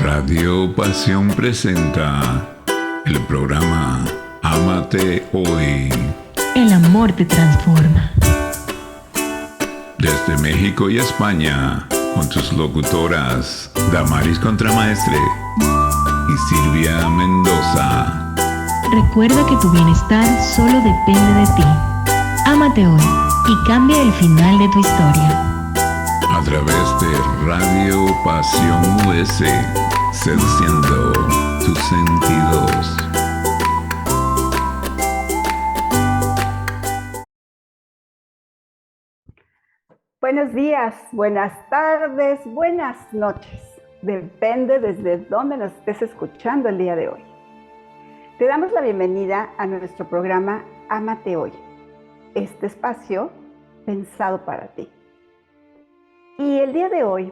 Radio Pasión presenta el programa Ámate Hoy. El amor te transforma. Desde México y España, con tus locutoras Damaris Contramaestre y Silvia Mendoza. Recuerda que tu bienestar solo depende de ti. Ámate hoy y cambia el final de tu historia. A través de Radio Pasión US, seduciendo tus sentidos. Buenos días, buenas tardes, buenas noches. Depende desde dónde nos estés escuchando el día de hoy. Te damos la bienvenida a nuestro programa Ámate Hoy, este espacio pensado para ti. Y el día de hoy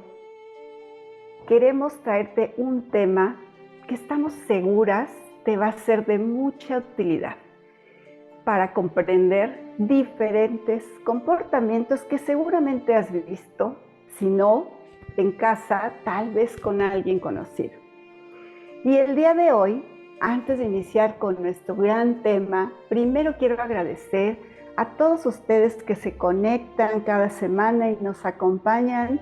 queremos traerte un tema que estamos seguras te va a ser de mucha utilidad para comprender diferentes comportamientos que seguramente has visto, si no, en casa, tal vez con alguien conocido. Y el día de hoy, antes de iniciar con nuestro gran tema, primero quiero agradecer a todos ustedes que se conectan cada semana y nos acompañan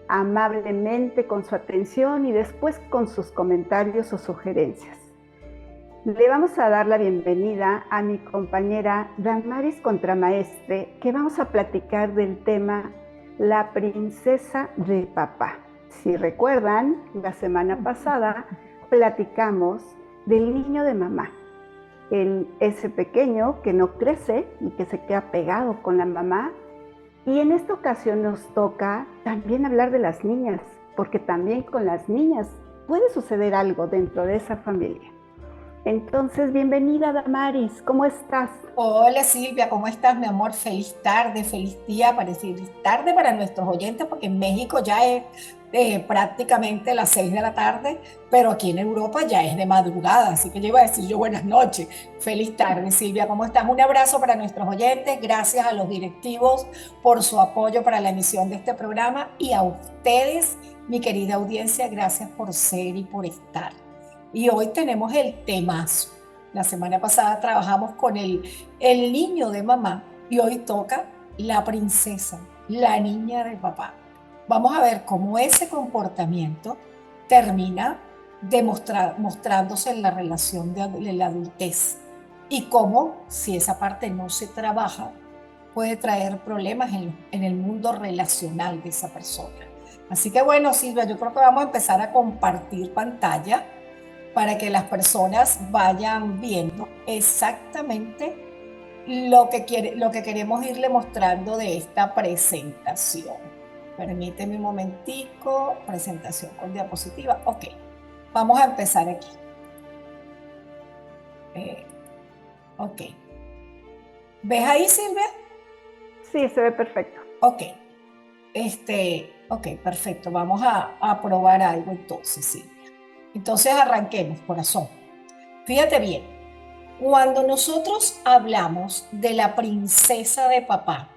amablemente con su atención y después con sus comentarios o sugerencias. Le vamos a dar la bienvenida a mi compañera Damaris Contramaestre, que vamos a platicar del tema La princesa de papá. Si recuerdan, la semana pasada platicamos del niño de mamá, ese pequeño que no crece y que se queda pegado con la mamá. Y en esta ocasión nos toca también hablar de las niñas, porque también con las niñas puede suceder algo dentro de esa familia. Entonces, bienvenida Damaris, ¿cómo estás? Hola Silvia, ¿cómo estás, mi amor? Feliz tarde, feliz día, feliz tarde para nuestros oyentes, porque en México ya es prácticamente las 6 de la tarde, pero aquí en Europa ya es de madrugada, así que yo iba a decir yo buenas noches. Feliz tarde, Silvia, ¿cómo estás? Un abrazo para nuestros oyentes, gracias a los directivos por su apoyo para la emisión de este programa y a ustedes, mi querida audiencia, gracias por ser y por estar. Y hoy tenemos el temazo. La semana pasada trabajamos con el niño de mamá y hoy toca la princesa, la niña de papá. Vamos a ver cómo ese comportamiento termina mostrándose en la relación de la adultez y cómo, si esa parte no se trabaja, puede traer problemas en el mundo relacional de esa persona. Así que bueno, Silvia, yo creo que vamos a empezar a compartir pantalla para que las personas vayan viendo exactamente lo que queremos irle mostrando de esta presentación. Permíteme un momentico, presentación con diapositiva. Ok, vamos a empezar aquí. Ok. ¿Ves ahí, Silvia? Sí, se ve perfecto. Ok. Ok, perfecto. Vamos a probar algo entonces, Silvia. Entonces arranquemos, corazón. Fíjate bien, cuando nosotros hablamos de la princesa de papá,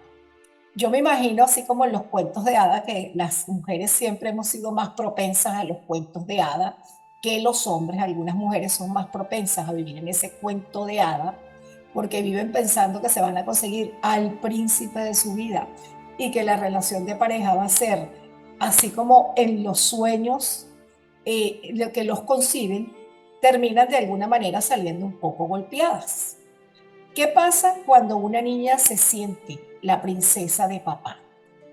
yo me imagino, así como en los cuentos de hadas, que las mujeres siempre hemos sido más propensas a los cuentos de hadas que los hombres. Algunas mujeres son más propensas a vivir en ese cuento de hadas porque viven pensando que se van a conseguir al príncipe de su vida y que la relación de pareja va a ser así como en los sueños lo que los conciben, terminan de alguna manera saliendo un poco golpeadas. ¿Qué pasa cuando una niña se siente la princesa de papá?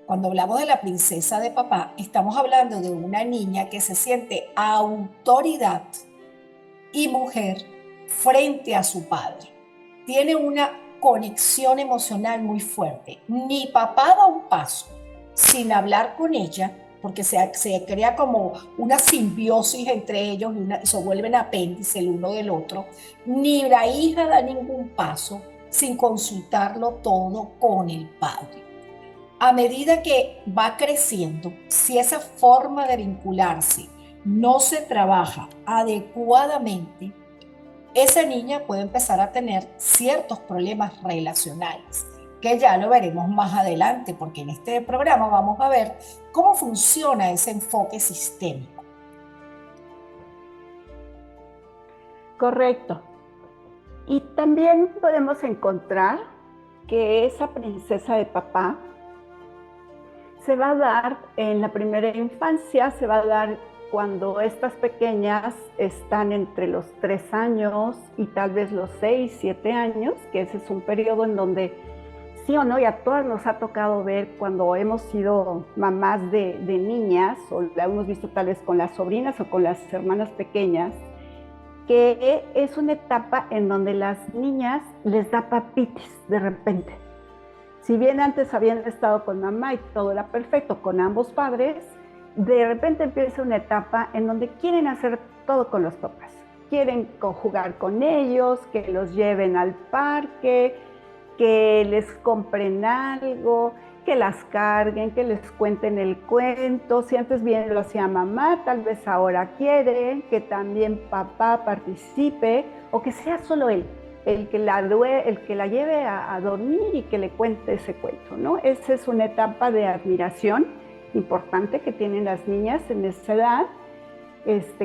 Cuando hablamos de la princesa de papá, estamos hablando de una niña que se siente autoridad y mujer frente a su padre. Tiene una conexión emocional muy fuerte. Ni papá da un paso sin hablar con ella, porque se crea como una simbiosis entre ellos y se vuelven apéndice el uno del otro, ni la hija da ningún paso sin consultarlo todo con el padre. A medida que va creciendo, si esa forma de vincularse no se trabaja adecuadamente, esa niña puede empezar a tener ciertos problemas relacionales, que ya lo veremos más adelante, porque en este programa vamos a ver cómo funciona ese enfoque sistémico. Correcto. Y también podemos encontrar que esa princesa de papá se va a dar en la primera infancia, se va a dar cuando estas pequeñas están entre los 3 años y tal vez los 6, 7 años, que ese es un periodo en donde sí o no, y a todas nos ha tocado ver cuando hemos sido mamás de niñas, o la hemos visto tal vez con las sobrinas o con las hermanas pequeñas, que es una etapa en donde las niñas les da papitis de repente. Si bien antes habían estado con mamá y todo era perfecto con ambos padres, de repente empieza una etapa en donde quieren hacer todo con los papás. Quieren jugar con ellos, que los lleven al parque, que les compren algo, que las carguen, que les cuenten el cuento. Si antes bien lo hacía mamá, tal vez ahora quieren que también papá participe o que sea solo él el que la lleve a dormir y que le cuente ese cuento, ¿no? Esa es una etapa de admiración importante que tienen las niñas en esa edad,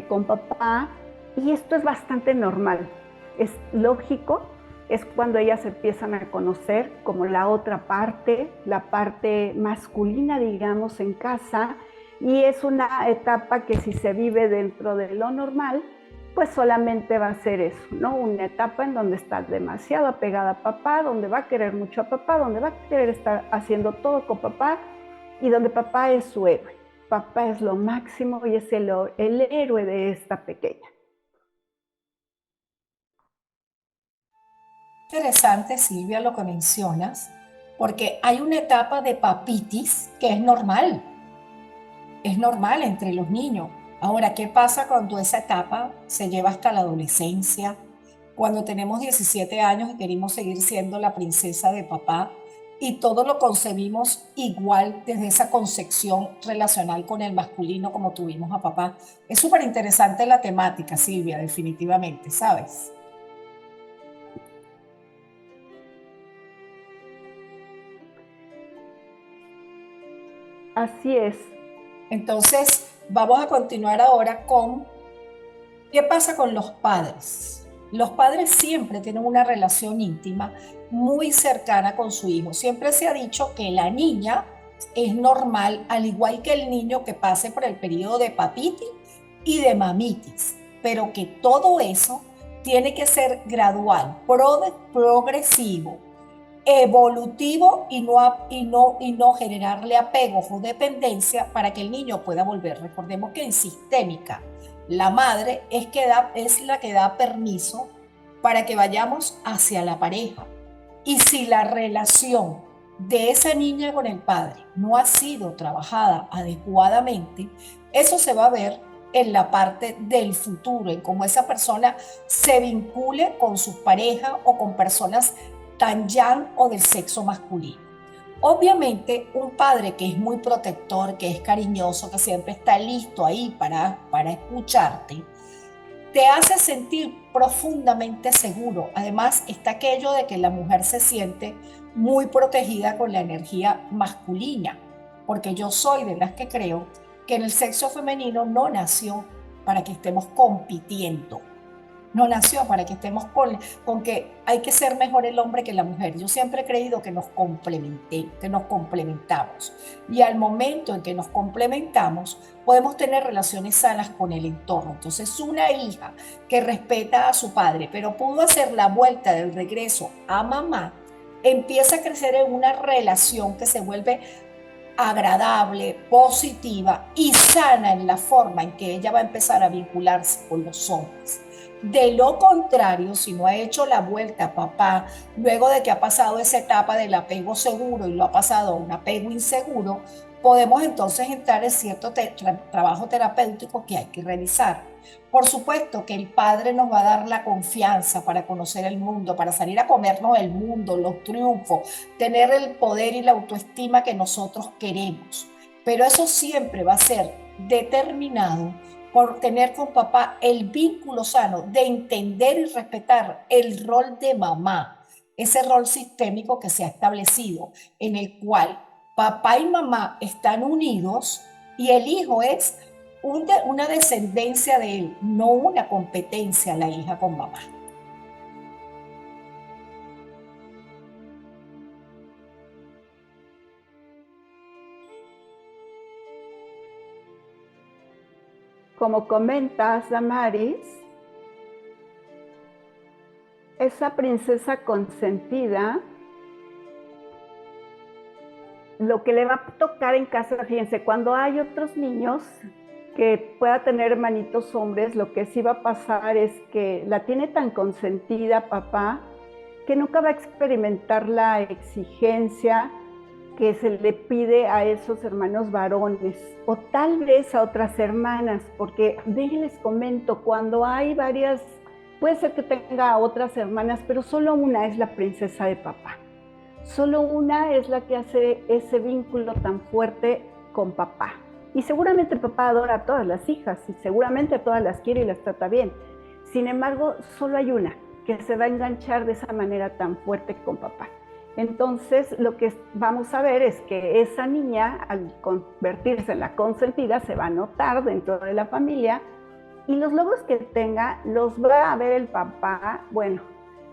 con papá, y esto es bastante normal, es lógico, es cuando ellas empiezan a conocer como la otra parte, la parte masculina, digamos, en casa, y es una etapa que si se vive dentro de lo normal, pues solamente va a ser eso, ¿no? Una etapa en donde está demasiado apegada a papá, donde va a querer mucho a papá, donde va a querer estar haciendo todo con papá y donde papá es su héroe. Papá es lo máximo y es el héroe de esta pequeña. Interesante, Silvia, lo que mencionas, porque hay una etapa de papitis que es normal entre los niños. Ahora, ¿qué pasa cuando esa etapa se lleva hasta la adolescencia? Cuando tenemos 17 años y queremos seguir siendo la princesa de papá y todo lo concebimos igual desde esa concepción relacional con el masculino como tuvimos a papá. Es súper interesante la temática, Silvia, definitivamente, ¿sabes? Así es. Entonces, vamos a continuar ahora con qué pasa con los padres. Los padres siempre tienen una relación íntima muy cercana con su hijo. Siempre se ha dicho que la niña es normal, al igual que el niño, que pase por el periodo de papitis y de mamitis, pero que todo eso tiene que ser gradual, progresivo, evolutivo y no generarle apegos o dependencia para que el niño pueda volver. Recordemos que en sistémica la madre es la que da permiso para que vayamos hacia la pareja. Y si la relación de esa niña con el padre no ha sido trabajada adecuadamente, eso se va a ver en la parte del futuro, en cómo esa persona se vincule con su pareja o con personas tan yang o del sexo masculino. Obviamente, un padre que es muy protector, que es cariñoso, que siempre está listo ahí para escucharte, te hace sentir profundamente seguro. Además, está aquello de que la mujer se siente muy protegida con la energía masculina, porque yo soy de las que creo que en el sexo femenino no nació para que estemos compitiendo. No nació para que estemos con que hay que ser mejor el hombre que la mujer. Yo siempre he creído que que nos complementamos. Y al momento en que nos complementamos, podemos tener relaciones sanas con el entorno. Entonces, una hija que respeta a su padre, pero pudo hacer la vuelta del regreso a mamá, empieza a crecer en una relación que se vuelve agradable, positiva y sana en la forma en que ella va a empezar a vincularse con los hombres. De lo contrario, si no ha hecho la vuelta a papá, luego de que ha pasado esa etapa del apego seguro y lo ha pasado a un apego inseguro, podemos entonces entrar en cierto trabajo terapéutico que hay que realizar. Por supuesto que el padre nos va a dar la confianza para conocer el mundo, para salir a comernos el mundo, los triunfos, tener el poder y la autoestima que nosotros queremos. Pero eso siempre va a ser determinado por tener con papá el vínculo sano de entender y respetar el rol de mamá, ese rol sistémico que se ha establecido, en el cual papá y mamá están unidos y el hijo es una descendencia de él, no una competencia la hija con mamá. Como comentas, Damaris, esa princesa consentida, lo que le va a tocar en casa, fíjense, cuando hay otros niños que pueda tener hermanitos hombres, lo que sí va a pasar es que la tiene tan consentida papá que nunca va a experimentar la exigencia que se le pide a esos hermanos varones o tal vez a otras hermanas, porque déjenles comento, cuando hay varias, puede ser que tenga otras hermanas, pero solo una es la princesa de papá. Solo una es la que hace ese vínculo tan fuerte con papá. Y seguramente papá adora a todas las hijas y seguramente a todas las quiere y las trata bien. Sin embargo, solo hay una que se va a enganchar de esa manera tan fuerte con papá. Entonces, lo que vamos a ver es que esa niña, al convertirse en la consentida, se va a notar dentro de la familia y los logros que tenga los va a ver el papá, bueno,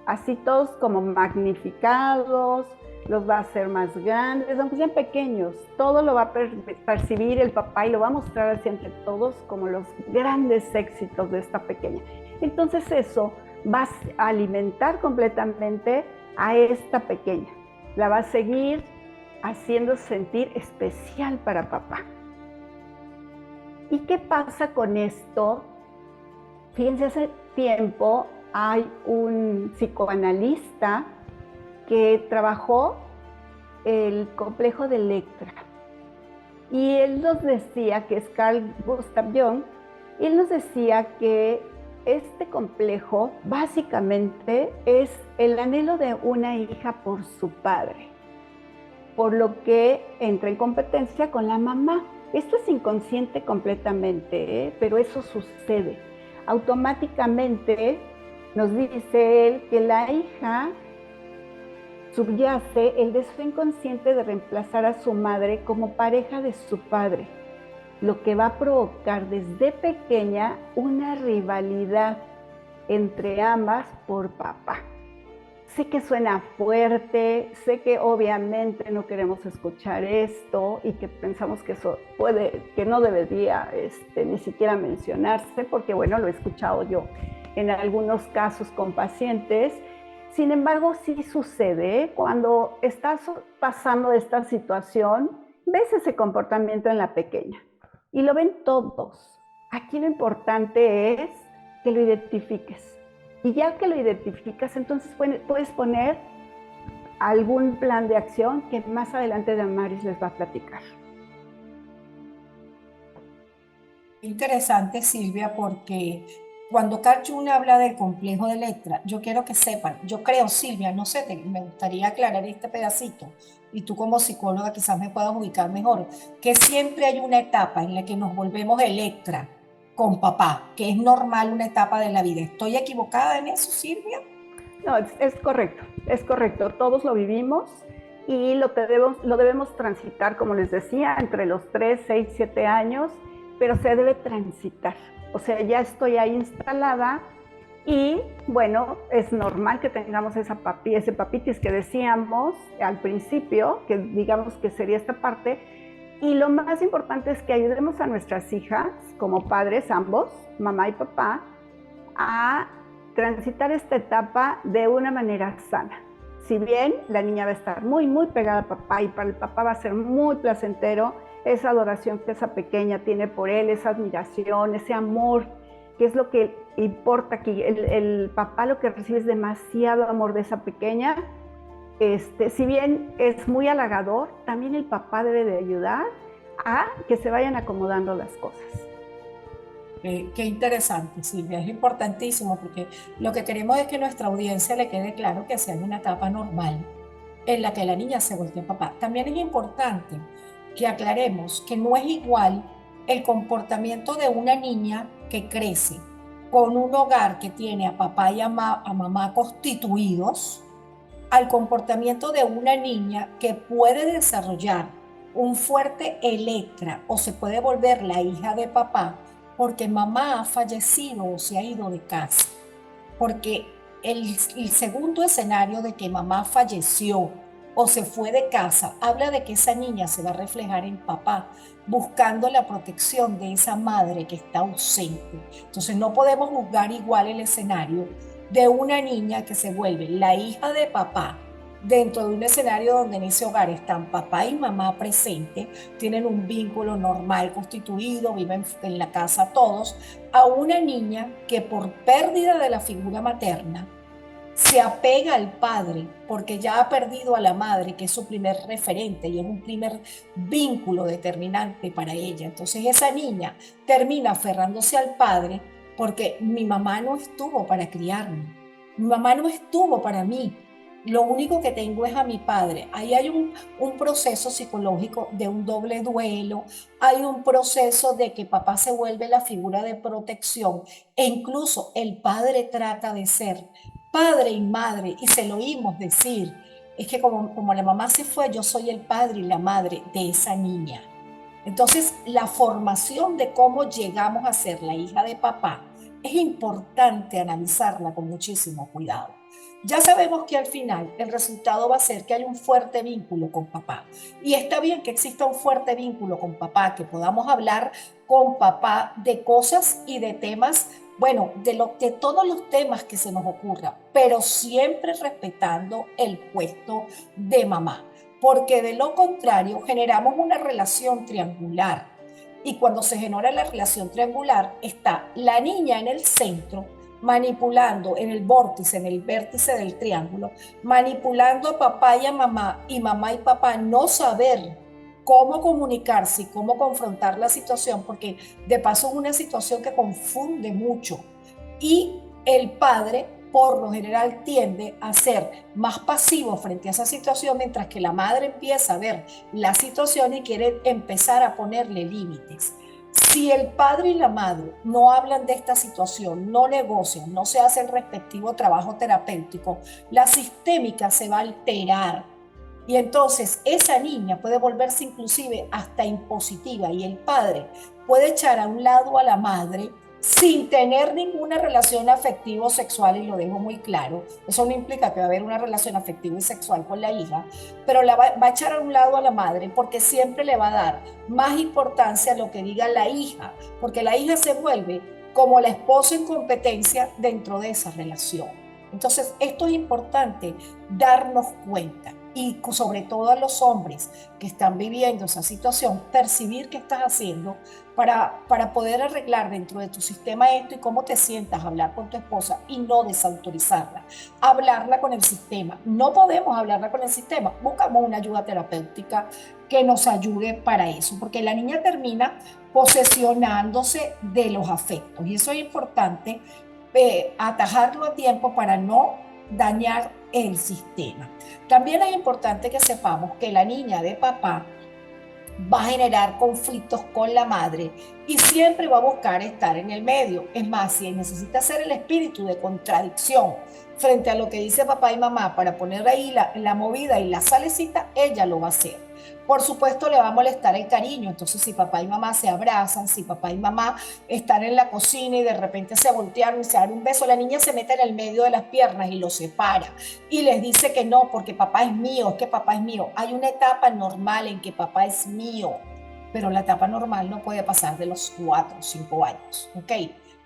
así todos como magnificados, los va a hacer más grandes, aunque sean pequeños, todo lo va a percibir el papá y lo va a mostrar así entre todos como los grandes éxitos de esta pequeña. Entonces eso va a alimentar completamente a esta pequeña, la va a seguir haciendo sentir especial para papá. ¿Y qué pasa con esto? Fíjense, hace tiempo hay un psicoanalista que trabajó el complejo de Electra y él nos decía, que es Carl Gustav Jung, él nos decía que este complejo básicamente es el anhelo de una hija por su padre, por lo que entra en competencia con la mamá. Esto es inconsciente completamente, pero eso sucede. Automáticamente nos dice él que la hija subyace el deseo inconsciente de reemplazar a su madre como pareja de su padre, lo que va a provocar desde pequeña una rivalidad entre ambas por papá. Sé que suena fuerte, sé que obviamente no queremos escuchar esto y que pensamos que eso que no debería ni siquiera mencionarse, porque bueno, lo he escuchado yo en algunos casos con pacientes. Sin embargo, sí sucede, cuando estás pasando esta situación, ves ese comportamiento en la pequeña. Y lo ven todos. Aquí lo importante es que lo identifiques. Y ya que lo identificas, entonces puedes poner algún plan de acción que más adelante Damaris les va a platicar. Interesante, Silvia, porque cuando Carl Jung habla del complejo de Electra, yo quiero que sepan, yo creo, Silvia, no sé, me gustaría aclarar este pedacito, y tú como psicóloga quizás me puedas ubicar mejor, que siempre hay una etapa en la que nos volvemos Electra con papá, que es normal una etapa de la vida. ¿Estoy equivocada en eso, Silvia? No, es correcto, todos lo vivimos y lo debemos transitar, como les decía, entre los 3, 6, 7 años, pero se debe transitar. O sea, ya estoy ahí instalada y bueno, es normal que tengamos ese papitis que decíamos al principio, que digamos que sería esta parte. Y lo más importante es que ayudemos a nuestras hijas, como padres ambos, mamá y papá, a transitar esta etapa de una manera sana. Si bien la niña va a estar muy, muy pegada a papá y para el papá va a ser muy placentero esa adoración que esa pequeña tiene por él, esa admiración, ese amor, que es lo que importa aquí. El papá lo que recibe es demasiado amor de esa pequeña. Si bien es muy halagador, también el papá debe de ayudar a que se vayan acomodando las cosas. Qué interesante, Silvia, es importantísimo porque lo que queremos es que a nuestra audiencia le quede claro que sea una etapa normal en la que la niña se voltee a papá. También es importante que aclaremos que no es igual el comportamiento de una niña que crece con un hogar que tiene a papá y a mamá constituidos, al comportamiento de una niña que puede desarrollar un fuerte Electra o se puede volver la hija de papá porque mamá ha fallecido o se ha ido de casa. Porque el segundo escenario de que mamá falleció o se fue de casa habla de que esa niña se va a reflejar en papá, buscando la protección de esa madre que está ausente. Entonces no podemos juzgar igual el escenario de una niña que se vuelve la hija de papá dentro de un escenario donde en ese hogar están papá y mamá presentes, tienen un vínculo normal constituido, viven en la casa todos, a una niña que por pérdida de la figura materna se apega al padre porque ya ha perdido a la madre, que es su primer referente y es un primer vínculo determinante para ella. Entonces esa niña termina aferrándose al padre porque mi mamá no estuvo para criarme, mi mamá no estuvo para mí. Lo único que tengo es a mi padre. Ahí hay un proceso psicológico de un doble duelo, hay un proceso de que papá se vuelve la figura de protección e incluso el padre trata de ser padre y madre, y se lo oímos decir, es que como la mamá se fue, yo soy el padre y la madre de esa niña. Entonces, la formación de cómo llegamos a ser la hija de papá es importante analizarla con muchísimo cuidado. Ya sabemos que al final el resultado va a ser que hay un fuerte vínculo con papá. Y está bien que exista un fuerte vínculo con papá, que podamos hablar con papá de cosas y de temas, bueno, de todos los temas que se nos ocurra, pero siempre respetando el puesto de mamá, porque de lo contrario generamos una relación triangular. Y cuando se genera la relación triangular, está la niña en el centro, manipulando en el vértice del triángulo, manipulando a papá y mamá y papá no saber cómo comunicarse y cómo confrontar la situación, porque de paso es una situación que confunde mucho. Y el padre, por lo general, tiende a ser más pasivo frente a esa situación, mientras que la madre empieza a ver la situación y quiere empezar a ponerle límites. Si el padre y la madre no hablan de esta situación, no negocian, no se hace el respectivo trabajo terapéutico, la sistémica se va a alterar. Y entonces esa niña puede volverse inclusive hasta impositiva y el padre puede echar a un lado a la madre sin tener ninguna relación afectiva o sexual, y lo dejo muy claro. Eso no implica que va a haber una relación afectiva y sexual con la hija, pero va a echar a un lado a la madre porque siempre le va a dar más importancia a lo que diga la hija, porque la hija se vuelve como la esposa en competencia dentro de esa relación. Entonces, esto es importante darnos cuenta, y sobre todo a los hombres que están viviendo esa situación, percibir qué estás haciendo para poder arreglar dentro de tu sistema esto y cómo te sientas, hablar con tu esposa y no desautorizarla, hablarla con el sistema. No podemos hablarla con el sistema, buscamos una ayuda terapéutica que nos ayude para eso, porque la niña termina posesionándose de los afectos y eso es importante, atajarlo a tiempo para no dañar el sistema. También es importante que sepamos que la niña de papá va a generar conflictos con la madre y siempre va a buscar estar en el medio. Es más, si necesita ser el espíritu de contradicción frente a lo que dice papá y mamá para poner ahí la movida y la salecita, ella lo va a hacer. Por supuesto, le va a molestar el cariño. Entonces, si papá y mamá se abrazan, si papá y mamá están en la cocina y de repente se voltearon y se dan un beso, la niña se mete en el medio de las piernas y los separa y les dice que no, porque papá es mío, es que papá es mío. Hay una etapa normal en que papá es mío, pero la etapa normal no puede pasar de los 4 o 5 años, ¿ok?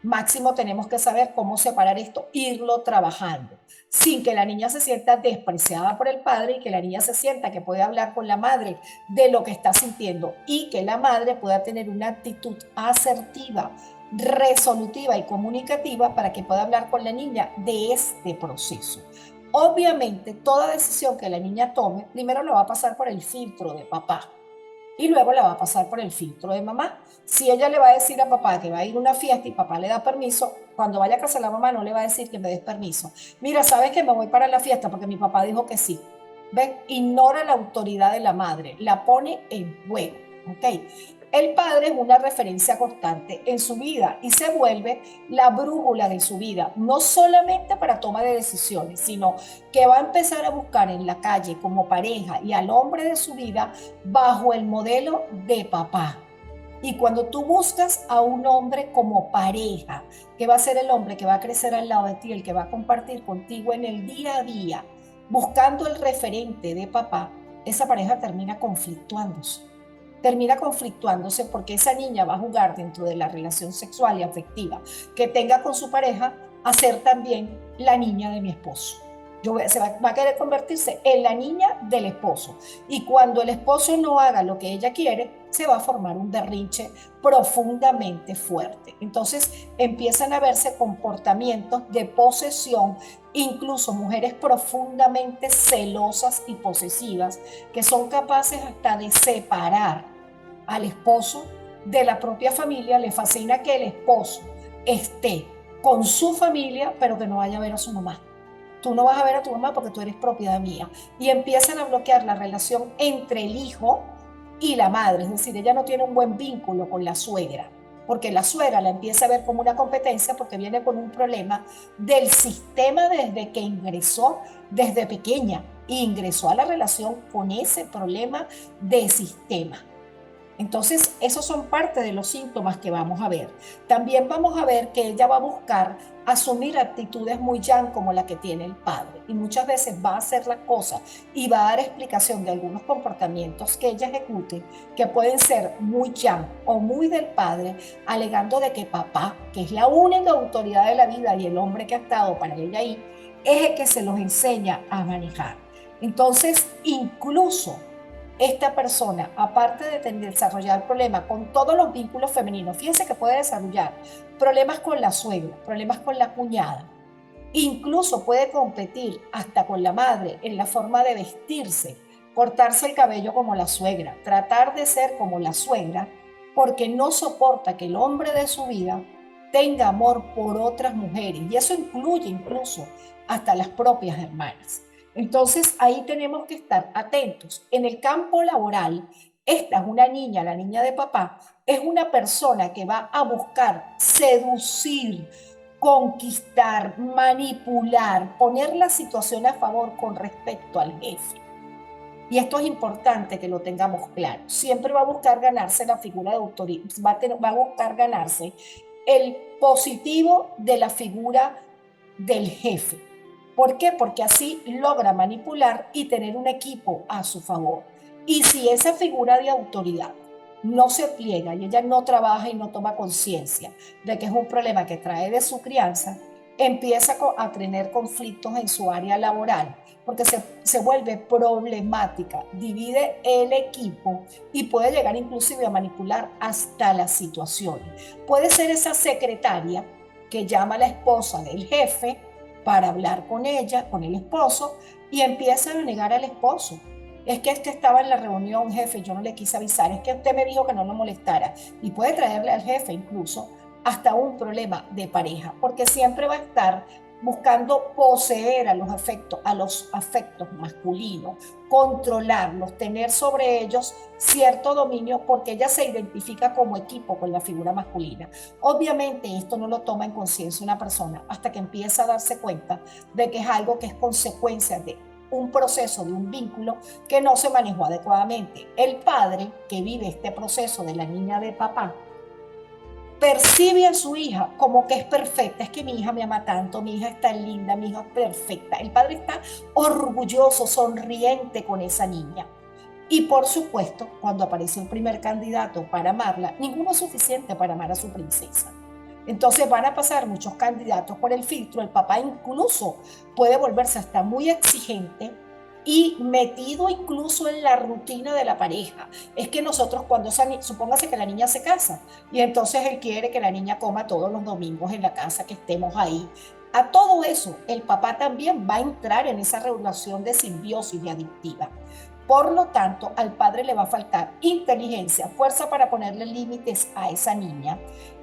Máximo tenemos que saber cómo separar esto, irlo trabajando, sin que la niña se sienta despreciada por el padre y que la niña se sienta que puede hablar con la madre de lo que está sintiendo y que la madre pueda tener una actitud asertiva, resolutiva y comunicativa para que pueda hablar con la niña de este proceso. Obviamente, toda decisión que la niña tome, primero lo va a pasar por el filtro de papá y luego la va a pasar por el filtro de mamá. Si ella le va a decir a papá que va a ir a una fiesta y papá le da permiso, cuando vaya a casa la mamá no le va a decir que me des permiso. Mira, ¿sabes que me voy para la fiesta porque mi papá dijo que sí? ¿Ven? Ignora la autoridad de la madre, la pone en juego, ¿ok? El padre es una referencia constante en su vida y se vuelve la brújula de su vida, no solamente para toma de decisiones, sino que va a empezar a buscar en la calle como pareja y al hombre de su vida bajo el modelo de papá. Y cuando tú buscas a un hombre como pareja, que va a ser el hombre que va a crecer al lado de ti, el que va a compartir contigo en el día a día, buscando el referente de papá, esa pareja termina conflictuándose porque esa niña va a jugar dentro de la relación sexual y afectiva que tenga con su pareja a ser también la niña de mi esposo. Va a querer convertirse en la niña del esposo. Y cuando el esposo no haga lo que ella quiere, se va a formar un berrinche profundamente fuerte. Entonces empiezan a verse comportamientos de posesión, incluso mujeres profundamente celosas y posesivas, que son capaces hasta de separar al esposo de la propia familia. Le fascina que el esposo esté con su familia, pero que no vaya a ver a su mamá. Tú no vas a ver a tu mamá porque tú eres propiedad mía. Y empiezan a bloquear la relación entre el hijo y la madre. Es decir, ella no tiene un buen vínculo con la suegra, porque la suegra la empieza a ver como una competencia porque viene con un problema del sistema desde que ingresó, desde pequeña, e ingresó a la relación con ese problema de sistema. Entonces, esos son parte de los síntomas que vamos a ver. También vamos a ver que ella va a buscar asumir actitudes muy yang como la que tiene el padre. Y muchas veces va a hacer la cosa y va a dar explicación de algunos comportamientos que ella ejecute, que pueden ser muy yang o muy del padre, alegando de que papá, que es la única autoridad de la vida y el hombre que ha estado para ella ahí, es el que se los enseña a manejar. Entonces, incluso esta persona, aparte de desarrollar problemas con todos los vínculos femeninos, fíjense que puede desarrollar problemas con la suegra, problemas con la cuñada, incluso puede competir hasta con la madre en la forma de vestirse, cortarse el cabello como la suegra, tratar de ser como la suegra, porque no soporta que el hombre de su vida tenga amor por otras mujeres, y eso incluye incluso hasta las propias hermanas. Entonces ahí tenemos que estar atentos. En el campo laboral, esta es una niña, la niña de papá, es una persona que va a buscar seducir, conquistar, manipular, poner la situación a favor con respecto al jefe. Y esto es importante que lo tengamos claro. Siempre va a buscar ganarse la figura de autoridad, va a buscar ganarse el positivo de la figura del jefe. ¿Por qué? Porque así logra manipular y tener un equipo a su favor. Y si esa figura de autoridad no se pliega y ella no trabaja y no toma conciencia de que es un problema que trae de su crianza, empieza a tener conflictos en su área laboral, porque se vuelve problemática, divide el equipo y puede llegar inclusive a manipular hasta las situaciones. Puede ser esa secretaria que llama a la esposa del jefe para hablar con ella, con el esposo, y empiezan a negar al esposo. Es que estaba en la reunión, jefe, yo no le quise avisar, es que usted me dijo que no lo molestara, y puede traerle al jefe incluso hasta un problema de pareja, porque siempre va a estar buscando poseer a los afectos masculinos, controlarlos, tener sobre ellos cierto dominio, porque ella se identifica como equipo con la figura masculina. Obviamente esto no lo toma en conciencia una persona hasta que empieza a darse cuenta de que es algo que es consecuencia de un proceso, de un vínculo que no se manejó adecuadamente. El padre que vive este proceso de la niña de papá percibe a su hija como que es perfecta. Es que mi hija me ama tanto, mi hija es tan linda, mi hija es perfecta. El padre está orgulloso, sonriente con esa niña. Y por supuesto, cuando aparece un primer candidato para amarla, ninguno es suficiente para amar a su princesa. Entonces van a pasar muchos candidatos por el filtro. El papá incluso puede volverse hasta muy exigente y metido incluso en la rutina de la pareja. Es que nosotros supóngase que la niña se casa y entonces él quiere que la niña coma todos los domingos en la casa, que estemos ahí. A todo eso, el papá también va a entrar en esa relación de simbiosis y adictiva. Por lo tanto, al padre le va a faltar inteligencia, fuerza para ponerle límites a esa niña.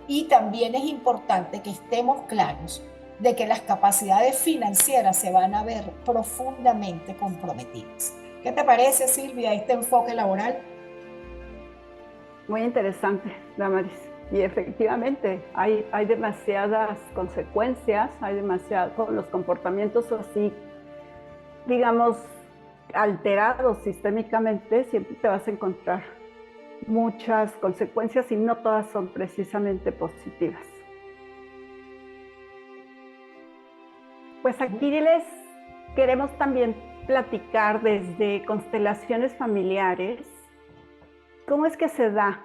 Y también es importante que estemos claros de que las capacidades financieras se van a ver profundamente comprometidas. ¿Qué te parece, Silvia, este enfoque laboral? Muy interesante, Damaris. Y efectivamente, hay demasiadas consecuencias, con los comportamientos así, digamos, alterados sistémicamente, siempre te vas a encontrar muchas consecuencias y no todas son precisamente positivas. Pues aquí les queremos también platicar desde constelaciones familiares cómo es que se da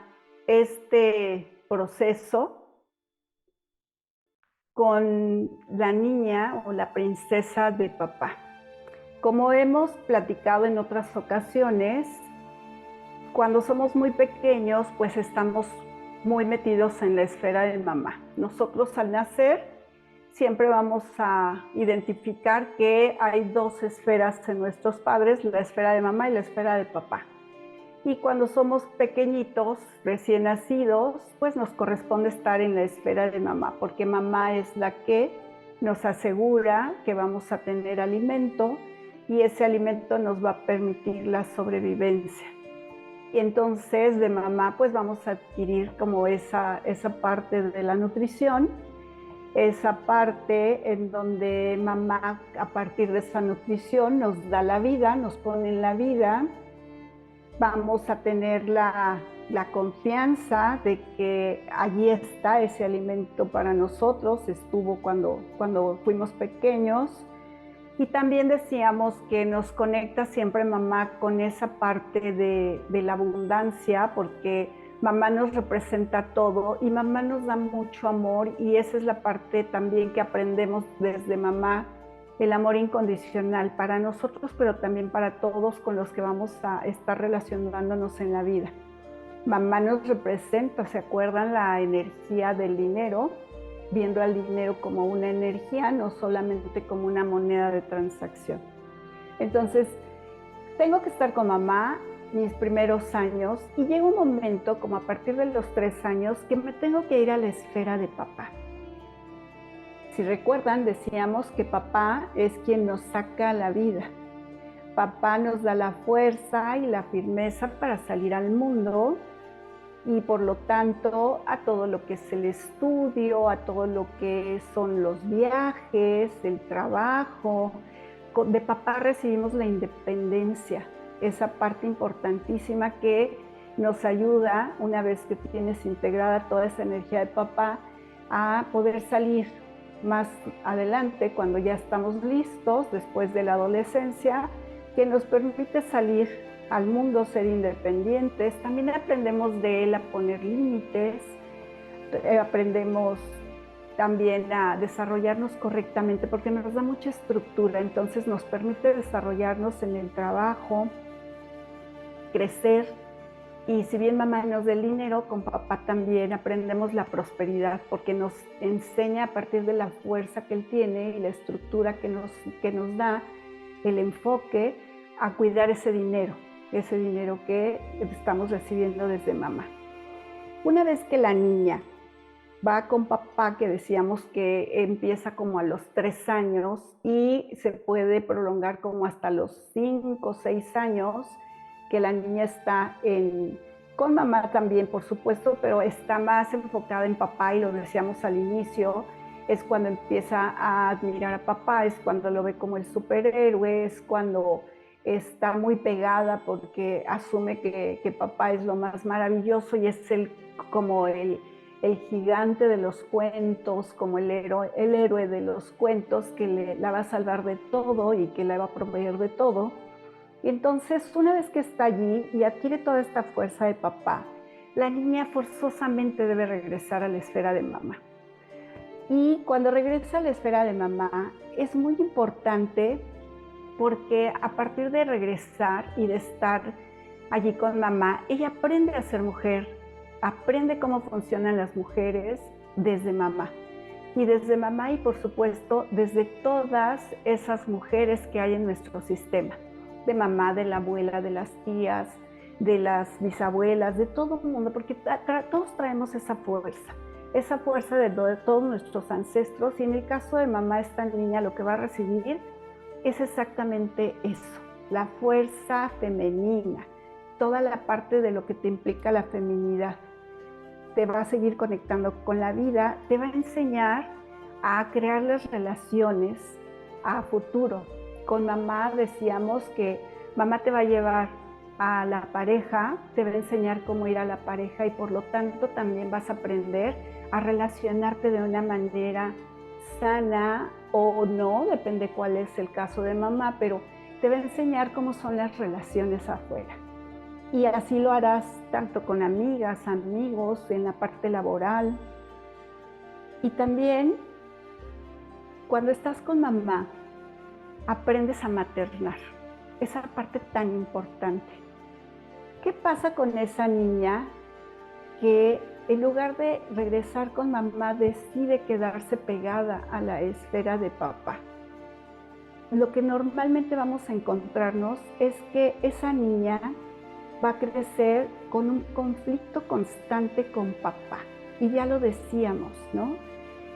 este proceso con la niña o la princesa de papá. Como hemos platicado en otras ocasiones, cuando somos muy pequeños, pues estamos muy metidos en la esfera de mamá. Nosotros al nacer siempre vamos a identificar que hay dos esferas en nuestros padres, la esfera de mamá y la esfera de papá. Y cuando somos pequeñitos, recién nacidos, pues nos corresponde estar en la esfera de mamá, porque mamá es la que nos asegura que vamos a tener alimento y ese alimento nos va a permitir la sobrevivencia. Y entonces de mamá pues vamos a adquirir como esa parte de la nutrición, esa parte en donde mamá a partir de esa nutrición nos da la vida, nos pone en la vida. Vamos a tener la confianza de que allí está ese alimento para nosotros, estuvo cuando fuimos pequeños. Y también decíamos que nos conecta siempre mamá con esa parte de la abundancia, porque mamá nos representa todo y mamá nos da mucho amor y esa es la parte también que aprendemos desde mamá, el amor incondicional para nosotros, pero también para todos con los que vamos a estar relacionándonos en la vida. Mamá nos representa, ¿se acuerdan? La energía del dinero, viendo al dinero como una energía, no solamente como una moneda de transacción. Entonces, tengo que estar con mamá mis primeros años y llega un momento, como a partir de los 3 años, que me tengo que ir a la esfera de papá. Si recuerdan, decíamos que papá es quien nos saca a la vida. Papá nos da la fuerza y la firmeza para salir al mundo y por lo tanto a todo lo que es el estudio, a todo lo que son los viajes, el trabajo. De papá recibimos la independencia, esa parte importantísima que nos ayuda, una vez que tienes integrada toda esa energía de papá, a poder salir más adelante cuando ya estamos listos, después de la adolescencia, que nos permite salir al mundo, ser independientes. También aprendemos de él a poner límites, aprendemos también a desarrollarnos correctamente porque nos da mucha estructura, entonces nos permite desarrollarnos en el trabajo, crecer. Y si bien mamá nos da el dinero, con papá también aprendemos la prosperidad porque nos enseña a partir de la fuerza que él tiene y la estructura que nos da, el enfoque a cuidar ese dinero que estamos recibiendo desde mamá. Una vez que la niña va con papá, que decíamos que empieza como a los 3 años y se puede prolongar como hasta los 5 o 6 años, que la niña está con mamá también, por supuesto, pero está más enfocada en papá y lo decíamos al inicio, es cuando empieza a admirar a papá, es cuando lo ve como el superhéroe, es cuando está muy pegada porque asume que papá es lo más maravilloso y es como el gigante de los cuentos, como el héroe de los cuentos que la va a salvar de todo y que la va a proveer de todo. Y entonces, una vez que está allí y adquiere toda esta fuerza de papá, la niña forzosamente debe regresar a la esfera de mamá. Y cuando regresa a la esfera de mamá, es muy importante porque a partir de regresar y de estar allí con mamá, ella aprende a ser mujer, aprende cómo funcionan las mujeres desde mamá. Y desde mamá y por supuesto desde todas esas mujeres que hay en nuestro sistema. De mamá, de la abuela, de las tías, de las bisabuelas, de todo el mundo, porque todos traemos esa fuerza de todos nuestros ancestros, y en el caso de mamá, esta niña lo que va a recibir es exactamente eso, la fuerza femenina, toda la parte de lo que te implica la feminidad. Te va a seguir conectando con la vida, te va a enseñar a crear las relaciones a futuro. Con mamá decíamos que mamá te va a llevar a la pareja, te va a enseñar cómo ir a la pareja y por lo tanto también vas a aprender a relacionarte de una manera sana o no, depende cuál es el caso de mamá, pero te va a enseñar cómo son las relaciones afuera. Y así lo harás tanto con amigas, amigos, en la parte laboral. Y también cuando estás con mamá, aprendes a maternar, esa parte tan importante. ¿Qué pasa con esa niña que en lugar de regresar con mamá decide quedarse pegada a la esfera de papá? Lo que normalmente vamos a encontrarnos es que esa niña va a crecer con un conflicto constante con papá. Y ya lo decíamos, ¿no?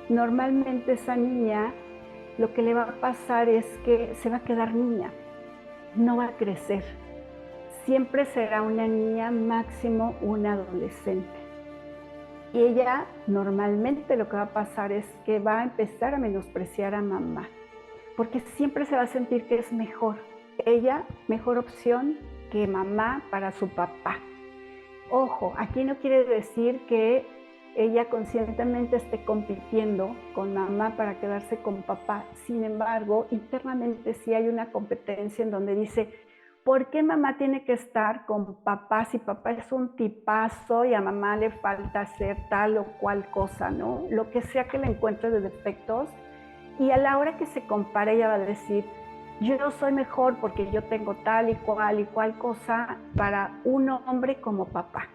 Normalmente esa niña lo que le va a pasar es que se va a quedar niña, no va a crecer. Siempre será una niña, máximo una adolescente. Y ella normalmente lo que va a pasar es que va a empezar a menospreciar a mamá, porque siempre se va a sentir que es mejor. Ella, mejor opción que mamá para su papá. Ojo, aquí no quiere decir que ella conscientemente esté compitiendo con mamá para quedarse con papá. Sin embargo, internamente sí hay una competencia en donde dice, ¿por qué mamá tiene que estar con papá si papá es un tipazo y a mamá le falta hacer tal o cual cosa, ¿no? Lo que sea que le encuentre de defectos. Y a la hora que se compara, ella va a decir, yo soy mejor porque yo tengo tal y cual cosa para un hombre como papá.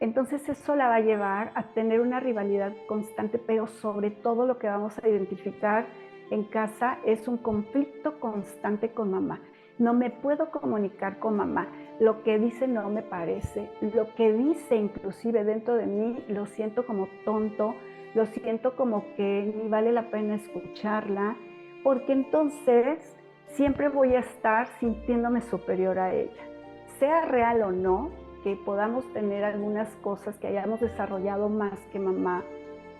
Entonces eso la va a llevar a tener una rivalidad constante, pero sobre todo lo que vamos a identificar en casa es un conflicto constante con mamá. No me puedo comunicar con mamá, lo que dice no me parece, lo que dice inclusive dentro de mí lo siento como tonto, lo siento como que ni vale la pena escucharla, porque entonces siempre voy a estar sintiéndome superior a ella. Sea real o no, que podamos tener algunas cosas que hayamos desarrollado más que mamá,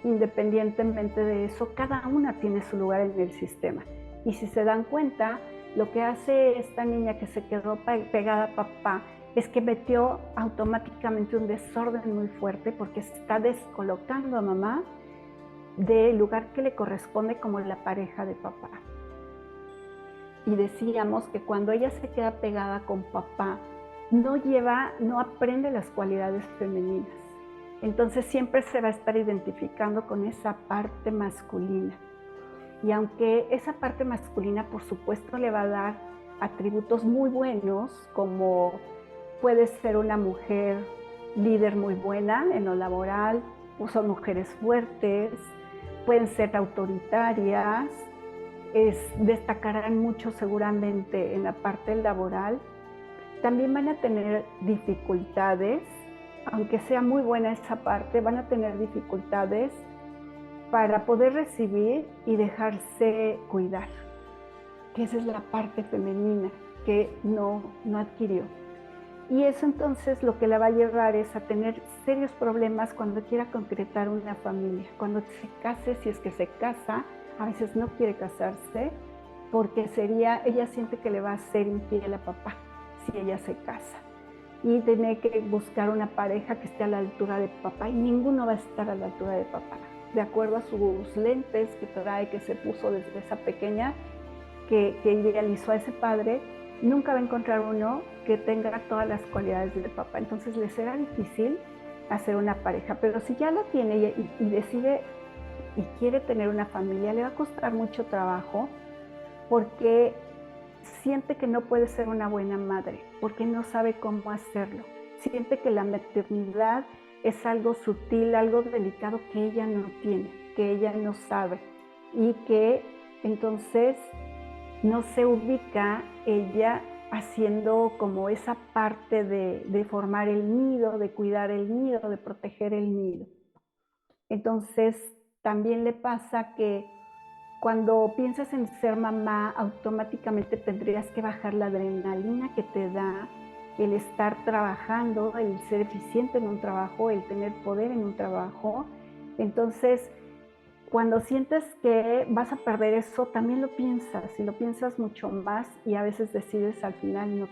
independientemente de eso, cada una tiene su lugar en el sistema. Y si se dan cuenta, lo que hace esta niña que se quedó pegada a papá es que metió automáticamente un desorden muy fuerte porque se está descolocando a mamá del lugar que le corresponde como la pareja de papá. Y decíamos que cuando ella se queda pegada con papá, no aprende las cualidades femeninas. Entonces siempre se va a estar identificando con esa parte masculina. Y aunque esa parte masculina, por supuesto, le va a dar atributos muy buenos, como puede ser una mujer líder muy buena en lo laboral, o son mujeres fuertes, pueden ser autoritarias, destacarán mucho seguramente en la parte laboral. También van a tener dificultades, aunque sea muy buena esa parte, van a tener dificultades para poder recibir y dejarse cuidar, que esa es la parte femenina que no adquirió. Y eso entonces lo que la va a llevar es a tener serios problemas cuando quiera concretar una familia, cuando se case, si es que se casa, a veces no quiere casarse, porque ella siente que le va a ser infiel a papá si ella se casa. Y tiene que buscar una pareja que esté a la altura de papá, y ninguno va a estar a la altura de papá. De acuerdo a sus lentes que trae, que se puso desde esa pequeña, que idealizó a ese padre, nunca va a encontrar uno que tenga todas las cualidades de papá. Entonces le será difícil hacer una pareja, pero si ya la tiene y decide y quiere tener una familia, le va a costar mucho trabajo porque siente que no puede ser una buena madre, porque no sabe cómo hacerlo. Siente que la maternidad es algo sutil, algo delicado que ella no tiene, que ella no sabe, y que entonces no se ubica ella haciendo como esa parte de formar el nido, de cuidar el nido, de proteger el nido. Entonces también le pasa que cuando piensas en ser mamá, automáticamente tendrías que bajar la adrenalina que te da el estar trabajando, el ser eficiente en un trabajo, el tener poder en un trabajo. Entonces, cuando sientes que vas a perder eso, también lo piensas y lo piensas mucho más y a veces decides al final no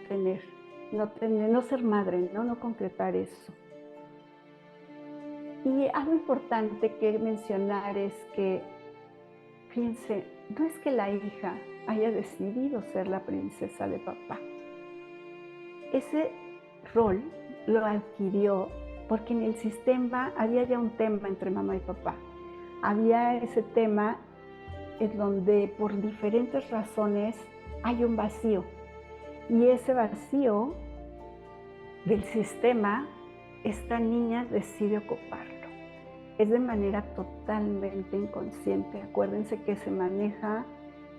ser madre, no concretar eso. Y algo importante que mencionar es que, fíjense, no es que la hija haya decidido ser la princesa de papá. Ese rol lo adquirió porque en el sistema había ya un tema entre mamá y papá. Había ese tema en donde por diferentes razones hay un vacío. Y ese vacío del sistema, esta niña decide ocuparlo. Es de manera totalmente inconsciente. Acuérdense que se maneja,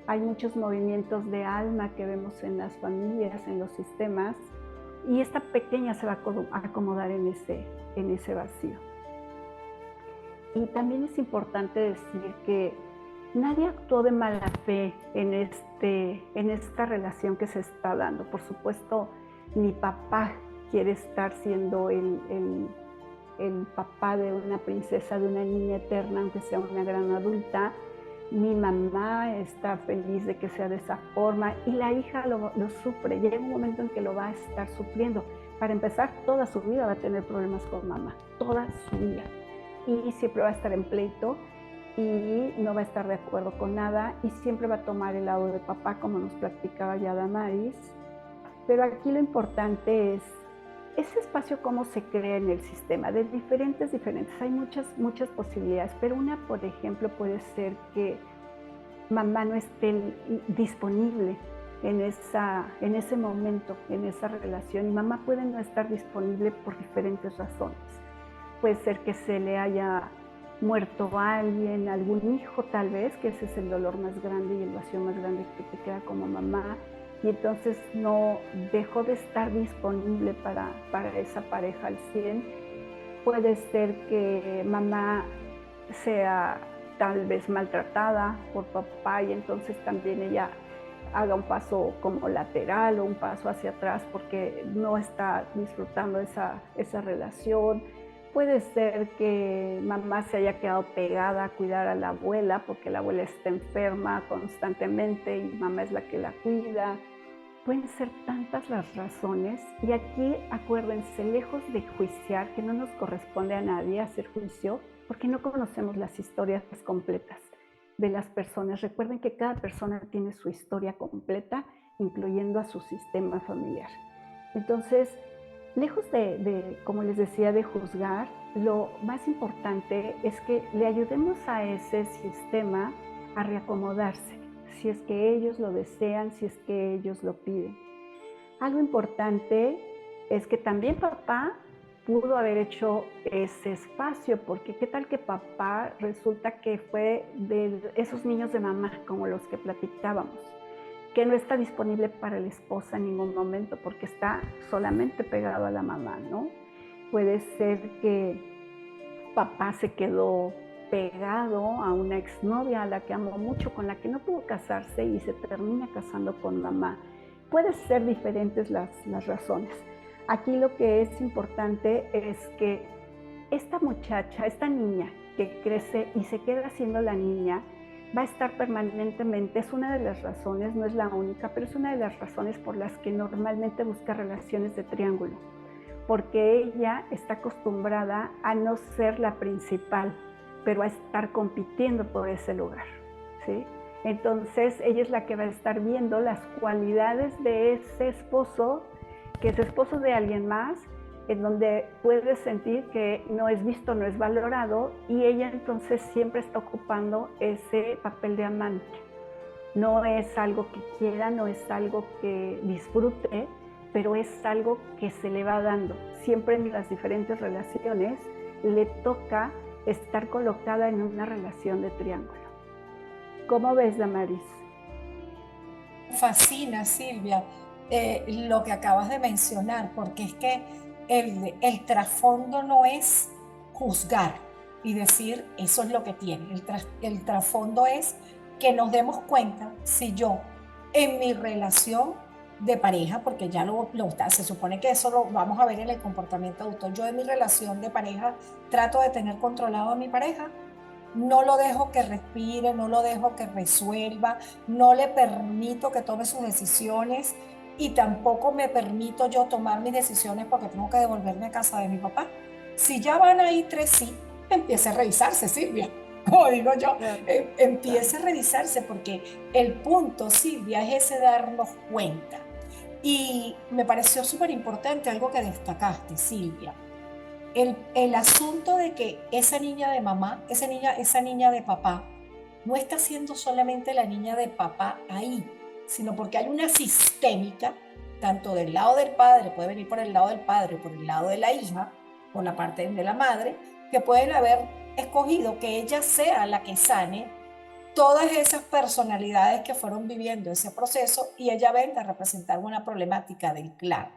hay muchos movimientos de alma que vemos en las familias, en los sistemas, y esta pequeña se va a acomodar en ese vacío. Y también es importante decir que nadie actuó de mala fe en esta relación que se está dando. Por supuesto, mi papá quiere estar siendo el papá de una princesa, de una niña eterna, aunque sea una gran adulta. Mi mamá está feliz de que sea de esa forma y la hija lo sufre. Llega un momento en que lo va a estar sufriendo. Para empezar, toda su vida va a tener problemas con mamá, toda su vida. Y siempre va a estar en pleito y no va a estar de acuerdo con nada y siempre va a tomar el lado de papá, como nos platicaba ya Damaris. Pero aquí lo importante es ese espacio, cómo se crea en el sistema, de diferentes. Hay muchas posibilidades, pero una, por ejemplo, puede ser que mamá no esté disponible en ese momento, en esa relación, y mamá puede no estar disponible por diferentes razones. Puede ser que se le haya muerto a alguien, algún hijo tal vez, que ese es el dolor más grande y el vacío más grande que te queda como mamá, y entonces no dejó de estar disponible para esa pareja al 100. Puede ser que mamá sea tal vez maltratada por papá y entonces también ella haga un paso como lateral o un paso hacia atrás porque no está disfrutando esa relación. Puede ser que mamá se haya quedado pegada a cuidar a la abuela porque la abuela está enferma constantemente y mamá es la que la cuida. Pueden ser tantas las razones y aquí acuérdense, lejos de juiciar, que no nos corresponde a nadie hacer juicio porque no conocemos las historias completas de las personas. Recuerden que cada persona tiene su historia completa, incluyendo a su sistema familiar. Entonces, lejos como les decía, de juzgar, lo más importante es que le ayudemos a ese sistema a reacomodarse, si es que ellos lo desean, si es que ellos lo piden. Algo importante es que también papá pudo haber hecho ese espacio, porque qué tal que papá resulta que fue de esos niños de mamá, como los que platicábamos, que no está disponible para la esposa en ningún momento porque está solamente pegado a la mamá, ¿no? Puede ser que papá se quedó pegado a una exnovia a la que amó mucho, con la que no pudo casarse y se termina casando con mamá. Pueden ser diferentes las razones. Aquí lo que es importante es que esta muchacha, esta niña que crece y se queda siendo la niña, va a estar permanentemente, es una de las razones, no es la única, pero es una de las razones por las que normalmente busca relaciones de triángulo, porque ella está acostumbrada a no ser la principal, pero a estar compitiendo por ese lugar, ¿sí? Entonces ella es la que va a estar viendo las cualidades de ese esposo, que es esposo de alguien más, en donde puede sentir que no es visto, no es valorado, y ella entonces siempre está ocupando ese papel de amante. No es algo que quiera, no es algo que disfrute, pero es algo que se le va dando. Siempre en las diferentes relaciones le toca estar colocada en una relación de triángulo. ¿Cómo ves, Damaris? Fascina, Silvia, lo que acabas de mencionar, porque es que el trasfondo no es juzgar y decir eso es lo que tiene. El trasfondo es que nos demos cuenta si yo en mi relación de pareja, porque ya se supone que eso lo vamos a ver en el comportamiento adulto. Yo en mi relación de pareja trato de tener controlado a mi pareja, no lo dejo que respire, no lo dejo que resuelva, no le permito que tome sus decisiones y tampoco me permito yo tomar mis decisiones porque tengo que devolverme a casa de mi papá. Si ya van ahí tres sí, empiece a revisarse, Silvia. Como digo yo, empiece a revisarse porque el punto, Silvia, es ese darnos cuenta. Y me pareció súper importante algo que destacaste, Silvia. El asunto de que esa niña de mamá, esa niña de papá, no está siendo solamente la niña de papá ahí, sino porque hay una sistémica, tanto del lado del padre, puede venir por el lado del padre o por el lado de la hija, por la parte de la madre, que pueden haber escogido que ella sea la que sane todas esas personalidades que fueron viviendo ese proceso y ella venga a representar una problemática del clan.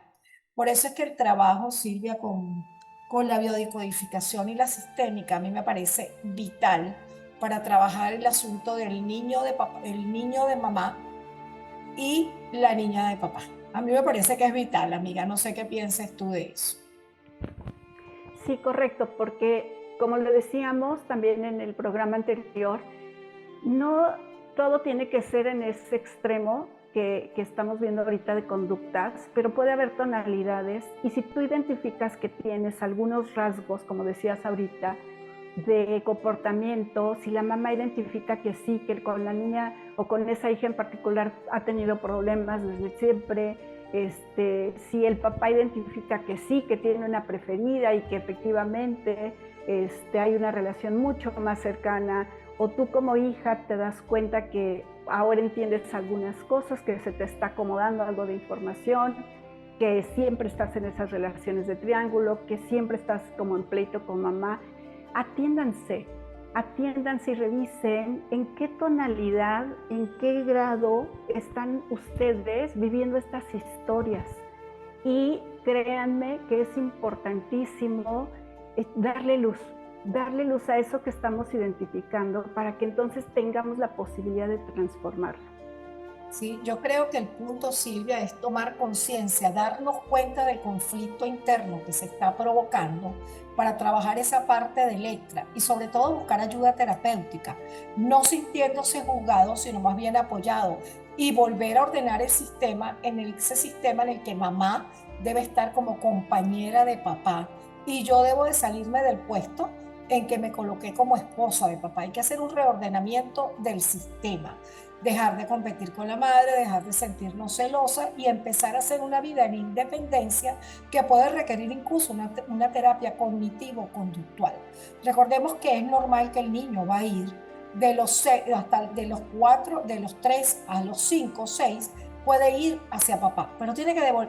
Por eso es que el trabajo, Silvia, con la biodecodificación y la sistémica a mí me parece vital para trabajar el asunto del niño de papá, el niño de mamá y la niña de papá. A mí me parece que es vital, amiga, no sé qué pienses tú de eso. Sí, correcto, porque como lo decíamos también en el programa anterior, no todo tiene que ser en ese extremo que estamos viendo ahorita de conductas, pero puede haber tonalidades y si tú identificas que tienes algunos rasgos, como decías ahorita, de comportamiento, si la mamá identifica que sí, que con la niña o con esa hija en particular ha tenido problemas desde siempre, si el papá identifica que sí, que tiene una preferida y que efectivamente hay una relación mucho más cercana, o tú como hija te das cuenta que ahora entiendes algunas cosas, que se te está acomodando algo de información, que siempre estás en esas relaciones de triángulo, que siempre estás como en pleito con mamá, atiéndanse y revisen en qué tonalidad, en qué grado están ustedes viviendo estas historias. Y créanme que es importantísimo darle luz a eso que estamos identificando para que entonces tengamos la posibilidad de transformarlo. Sí, yo creo que el punto, Silvia, es tomar conciencia, darnos cuenta del conflicto interno que se está provocando para trabajar esa parte de Electra y sobre todo buscar ayuda terapéutica, no sintiéndose juzgado, sino más bien apoyado y volver a ordenar el sistema, ese sistema en el que mamá debe estar como compañera de papá y yo debo de salirme del puesto en que me coloqué como esposa de papá. Hay que hacer un reordenamiento del sistema. Dejar de competir con la madre, dejar de sentirnos celosa y empezar a hacer una vida en independencia que puede requerir incluso una terapia cognitivo-conductual. Recordemos que es normal que el niño va a ir de los 3 a los 5, 6, puede ir hacia papá, pero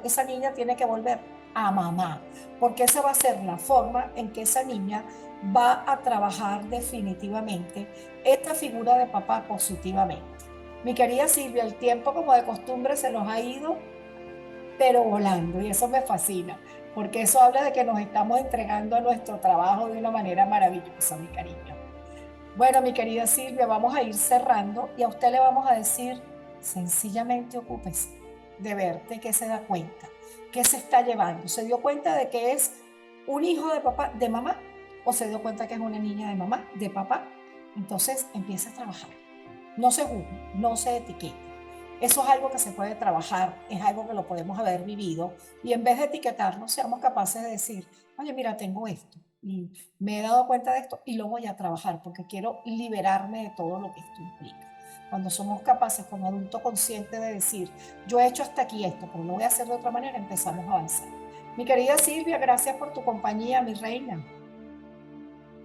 esa niña tiene que volver a mamá, porque esa va a ser la forma en que esa niña va a trabajar definitivamente esta figura de papá positivamente. Mi querida Silvia, el tiempo como de costumbre se nos ha ido, pero volando, y eso me fascina, porque eso habla de que nos estamos entregando a nuestro trabajo de una manera maravillosa, mi cariño. Bueno, mi querida Silvia, vamos a ir cerrando y a usted le vamos a decir, sencillamente ocúpese de verte, que se da cuenta, que se está llevando. ¿Se dio cuenta de que es un hijo de papá, de mamá? ¿O se dio cuenta que es una niña de mamá, de papá? Entonces empieza a trabajar. No se juzgue, no se etiquete. Eso es algo que se puede trabajar, es algo que lo podemos haber vivido y en vez de etiquetarnos, seamos capaces de decir, oye, mira, tengo esto y me he dado cuenta de esto y lo voy a trabajar porque quiero liberarme de todo lo que esto implica. Cuando somos capaces como adulto consciente de decir, yo he hecho hasta aquí esto, pero lo voy a hacer de otra manera, empezamos a avanzar. Mi querida Silvia, gracias por tu compañía, mi reina.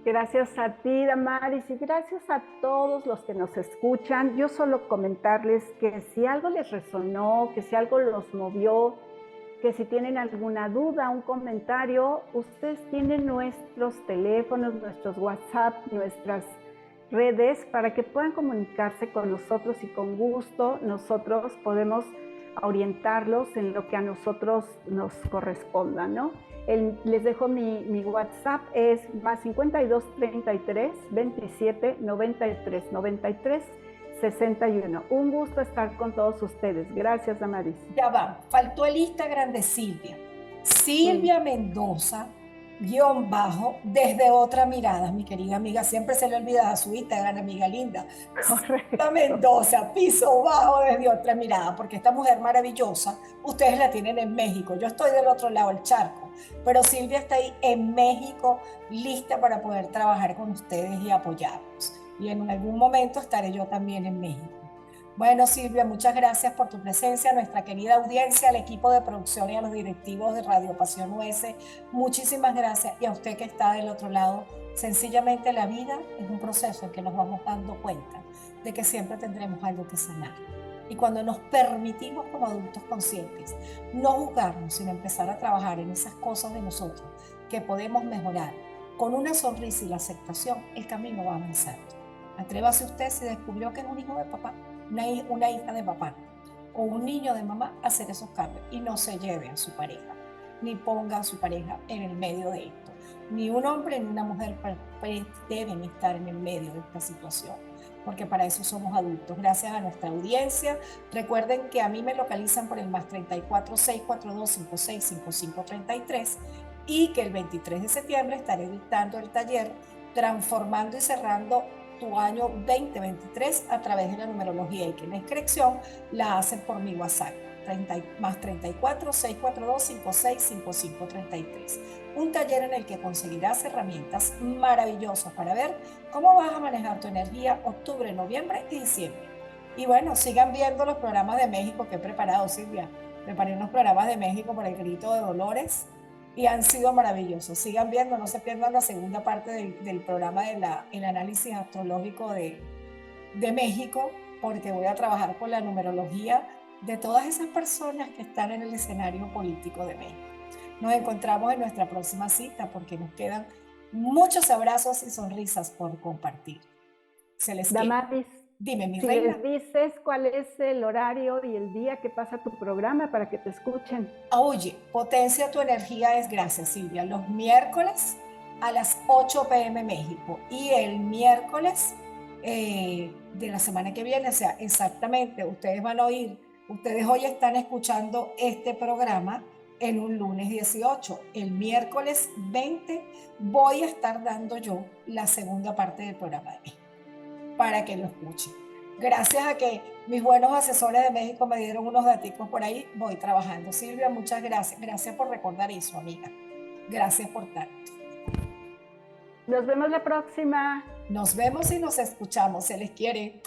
Gracias a ti, Damaris, y gracias a todos los que nos escuchan. Yo solo comentarles que si algo les resonó, que si algo los movió, que si tienen alguna duda, un comentario, ustedes tienen nuestros teléfonos, nuestros WhatsApp, nuestras redes para que puedan comunicarse con nosotros y con gusto nosotros podemos orientarlos en lo que a nosotros nos corresponda, ¿no? Les dejo mi WhatsApp, es más 52 33 27 93 93 61. Un gusto estar con todos ustedes. Gracias, Damaris. Ya va, faltó el Instagram de Silvia. Silvia Mendoza, guión bajo, desde otra mirada, mi querida amiga. Siempre se le olvida su Instagram, amiga linda. Correcto. Silvia Mendoza, piso bajo, desde otra mirada, porque esta mujer maravillosa, ustedes la tienen en México. Yo estoy del otro lado del charco, pero Silvia está ahí en México, lista para poder trabajar con ustedes y apoyarnos. Y en algún momento estaré yo también en México. Bueno, Silvia, muchas gracias por tu presencia, a nuestra querida audiencia, al equipo de producción y a los directivos de Radio Pasión US. Muchísimas gracias. Y a usted que está del otro lado, sencillamente la vida es un proceso en que nos vamos dando cuenta de que siempre tendremos algo que sanar. Y cuando nos permitimos como adultos conscientes no juzgarnos, sino empezar a trabajar en esas cosas de nosotros que podemos mejorar, con una sonrisa y la aceptación, el camino va avanzando. Atrévase usted si descubrió que es un hijo de papá, una hija de papá o un niño de mamá a hacer esos cambios y no se lleve a su pareja, ni ponga a su pareja en el medio de esto. Ni un hombre ni una mujer deben estar en el medio de esta situación, porque para eso somos adultos. Gracias a nuestra audiencia. Recuerden que a mí me localizan por el +34 642 56 55 33 y que el 23 de septiembre estaré dictando el taller Transformando y Cerrando tu año 2023 a través de la numerología, y que la inscripción la hacen por mi WhatsApp, +34 642 56 55 33. Un taller en el que conseguirás herramientas maravillosas para ver cómo vas a manejar tu energía octubre, noviembre y diciembre. Y bueno, sigan viendo los programas de México que he preparado, Silvia. Preparé unos programas de México por el Grito de Dolores y han sido maravillosos. Sigan viendo, no se pierdan la segunda parte del programa el análisis astrológico de México, porque voy a trabajar con la numerología de todas esas personas que están en el escenario político de México. Nos encontramos en nuestra próxima cita, porque nos quedan muchos abrazos y sonrisas por compartir. Se les quiere. Damaris, Dime, mi si reina. les dices cuál es el horario y el día que pasa tu programa para que te escuchen. Oye, potencia tu energía es gracias, Silvia. Los miércoles a las 8 p.m. México y el miércoles de la semana que viene, o sea, exactamente, ustedes van a oír, ustedes hoy están escuchando este programa en un lunes 18. El miércoles 20 voy a estar dando yo la segunda parte del programa de México para que lo escuchen. Gracias a que mis buenos asesores de México me dieron unos daticos por ahí, voy trabajando. Silvia, muchas gracias. Gracias por recordar eso, amiga. Gracias por tanto. Nos vemos la próxima. Nos vemos y nos escuchamos. Se les quiere.